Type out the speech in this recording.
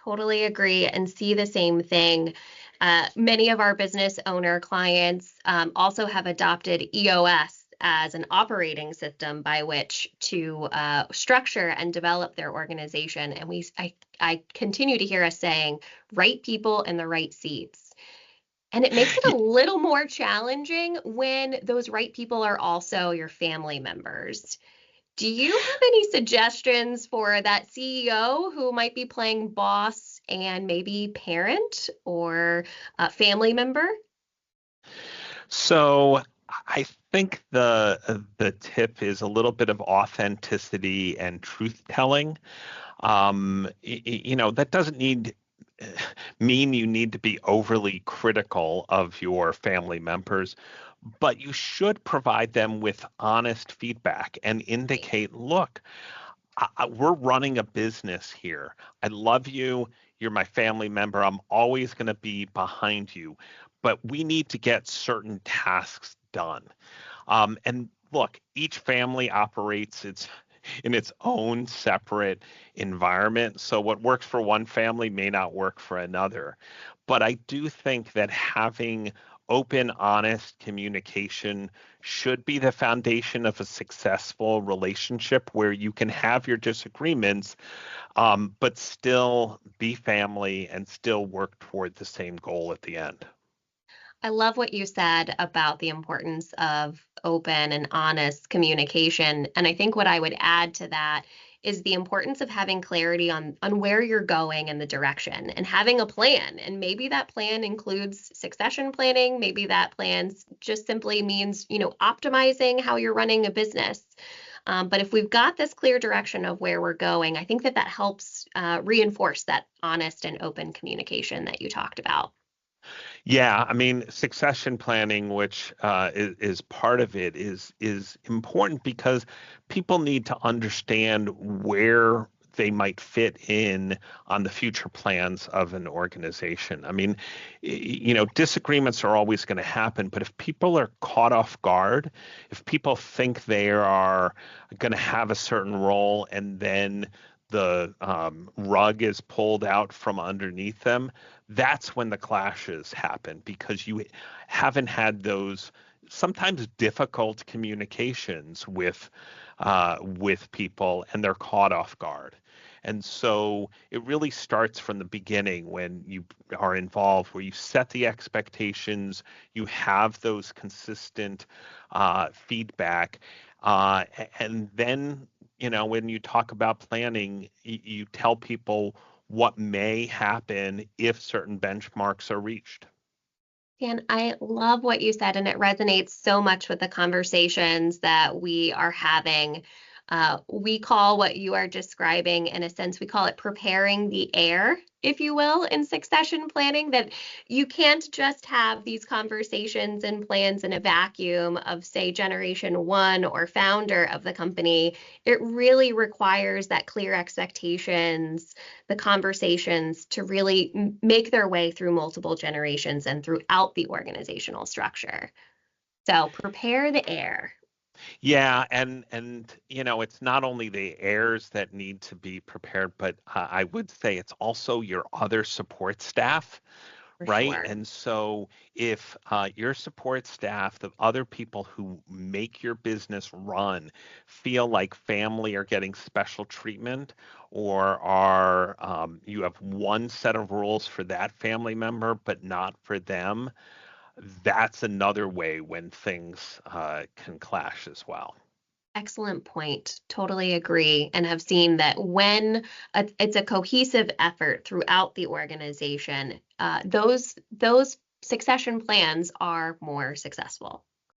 Totally agree and see the same thing. Many of our business owner clients also have adopted EOS as an operating system by which to structure and develop their organization. And I continue to hear us saying, right people in the right seats. And it makes it a little more challenging when those right people are also your family members. Do you have any suggestions for that CEO who might be playing boss and maybe parent or family member? So I think the tip is a little bit of authenticity and truth telling. That doesn't mean you need to be overly critical of your family members, but you should provide them with honest feedback and indicate, look, we're running a business here. I love you. You're my family member. I'm always going to be behind you, but we need to get certain tasks done. And look, each family operates in its own separate environment. So what works for one family may not work for another. But I do think that having open, honest communication should be the foundation of a successful relationship where you can have your disagreements, but still be family and still work toward the same goal at the end. I love what you said about the importance of open and honest communication. And I think what I would add to that is the importance of having clarity on where you're going and the direction and having a plan. And maybe that plan includes succession planning. Maybe that plan just simply means, optimizing how you're running a business. But if we've got this clear direction of where we're going, I think that helps reinforce that honest and open communication that you talked about. Yeah, I mean, succession planning, which is part of it, is important because people need to understand where they might fit in on the future plans of an organization. I mean, disagreements are always going to happen, but if people are caught off guard, if people think they are going to have a certain role and then the rug is pulled out from underneath them, that's when the clashes happen because you haven't had those sometimes difficult communications with people and they're caught off guard. And so it really starts from the beginning when you are involved, where you set the expectations, you have those consistent feedback, and then when you talk about planning, you tell people what may happen if certain benchmarks are reached. And I love what you said, and it resonates so much with the conversations that we are having. We call what you are describing, in a sense, we call it preparing the heir, if you will, in succession planning, that you can't just have these conversations and plans in a vacuum of, say, generation one or founder of the company. It really requires that clear expectations, the conversations to really make their way through multiple generations and throughout the organizational structure. So prepare the heir. Yeah, and it's not only the heirs that need to be prepared, but I would say it's also your other support staff, For right? sure. And so if your support staff, the other people who make your business run, feel like family are getting special treatment, or are you have one set of rules for that family member, but not for them, that's another way when things can clash as well. Excellent point. Totally agree. And have seen that when it's a cohesive effort throughout the organization, those succession plans are more successful.